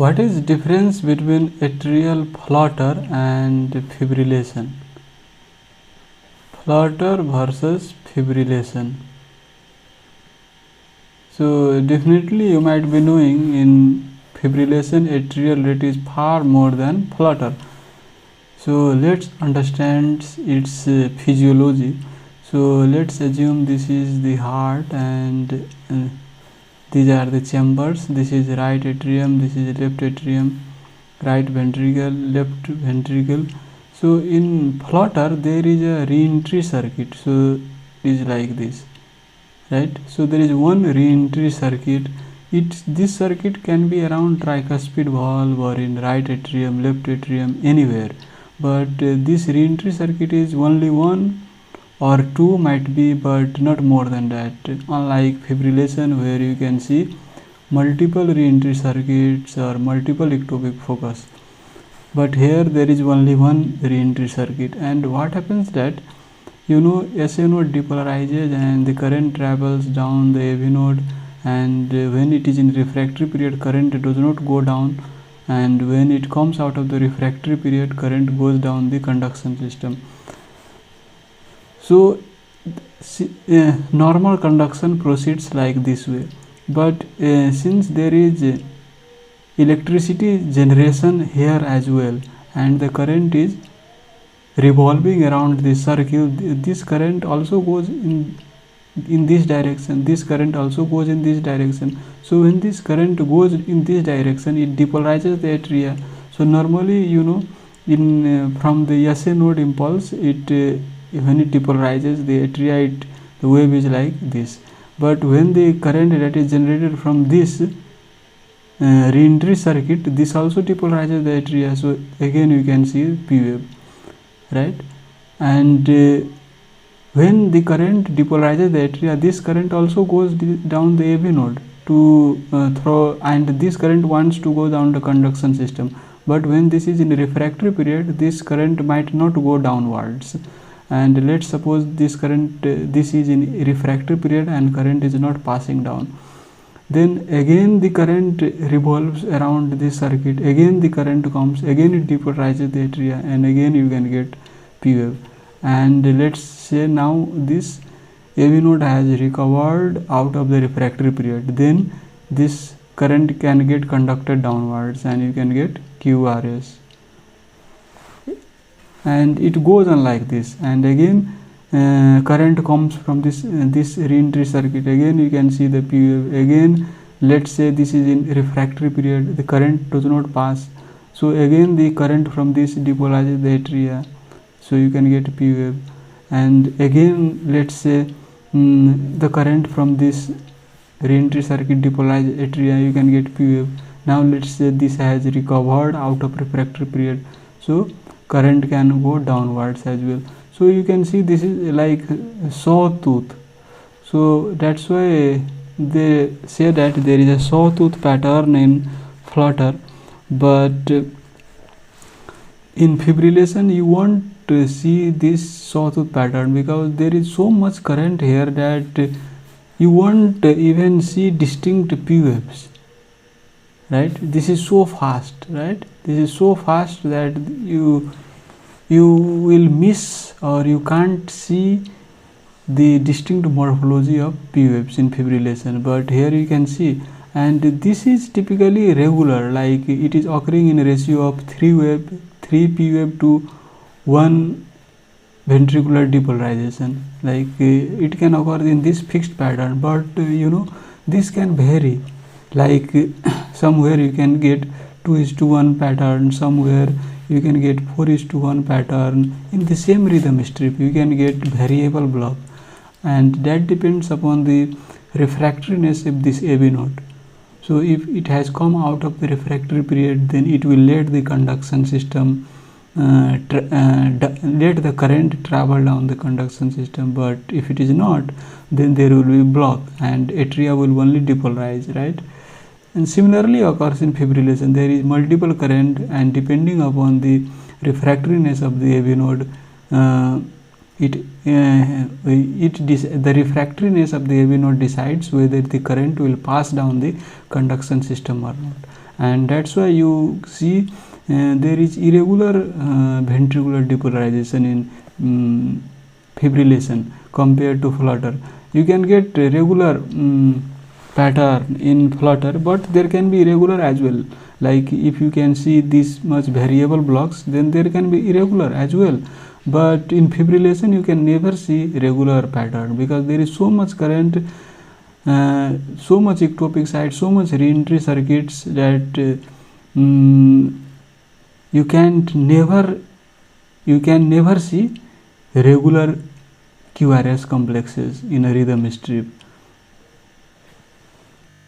What is difference between atrial flutter and fibrillation? Flutter versus fibrillation. So definitely you might be knowing in fibrillation atrial rate is far more than flutter. So let's understand its physiology. So let's assume this is the heart and these are the chambers. This is right atrium, this is left atrium, right ventricle, left ventricle. So in flutter there is a re-entry circuit, so it is like this, right? So there is one re-entry circuit. This circuit can be around tricuspid valve or in right atrium, left atrium, anywhere, but this re-entry circuit is only one or two might be, but not more than that, unlike fibrillation where you can see multiple re-entry circuits or multiple ectopic focus. But here there is only one re-entry circuit, and what happens that SA node depolarizes and the current travels down the AV node, and when it is in refractory period current does not go down, and when it comes out of the refractory period current goes down the conduction system. So normal conduction proceeds like this way, but since there is electricity generation here as well and the current is revolving around this circle, this current also goes in this direction, this current also goes in this direction. So when this current goes in this direction it depolarizes the atria. So normally in from the SA node impulse, when it depolarizes the atria, the wave is like this. But when the current that is generated from this re-entry circuit, this also depolarizes the atria, so again you can see P wave, right? And when the current depolarizes the atria, this current also goes down the AV node to and this current wants to go down the conduction system. But when this is in refractory period, this current might not go downwards. And let's suppose this current, this is in refractory period and current is not passing down. Then again the current revolves around this circuit, again the current comes, again it depolarizes the atria, and again you can get P wave. And let's say now this AV node has recovered out of the refractory period, then this current can get conducted downwards and you can get QRS, and it goes on like this. And again current comes from this re-entry circuit, again you can see the P wave. Again let's say this is in refractory period, the current does not pass, so again the current from this depolarizes the atria, so you can get P wave. And again let's say the current from this re-entry circuit depolarizes atria, you can get P wave. Now let's say this has recovered out of refractory period, so current can go downwards as well. So you can see this is like sawtooth. So that's why they say that there is a sawtooth pattern in flutter, but in fibrillation you won't see this sawtooth pattern because there is so much current here that you won't even see distinct P waves, right? This is so fast, right? This is so fast that you will miss or you can't see the distinct morphology of P waves in fibrillation, but here you can see. And this is typically regular, like it is occurring in a ratio of 3 P wave to 1 ventricular depolarization. Like it can occur in this fixed pattern, but this can vary, like somewhere you can get 2:1 pattern, somewhere you can get 4:1 pattern. In the same rhythm strip you can get variable block, and that depends upon the refractoriness of this AV node. So if it has come out of the refractory period, then it will let the conduction system let the current travel down the conduction system, but if it is not, then there will be block and atria will only depolarize, right? And similarly occurs in fibrillation. There is multiple current, and depending upon the refractoriness of the AV node, the refractoriness of the AV node decides whether the current will pass down the conduction system or not, and that's why you see there is irregular ventricular depolarization in fibrillation compared to flutter. You can get regular pattern in flutter, but there can be irregular as well. Like if you can see this much variable blocks, then there can be irregular as well. But in fibrillation you can never see regular pattern, because there is so much current, so much ectopic site, so much reentry circuits that you can never see regular QRS complexes in a rhythm strip.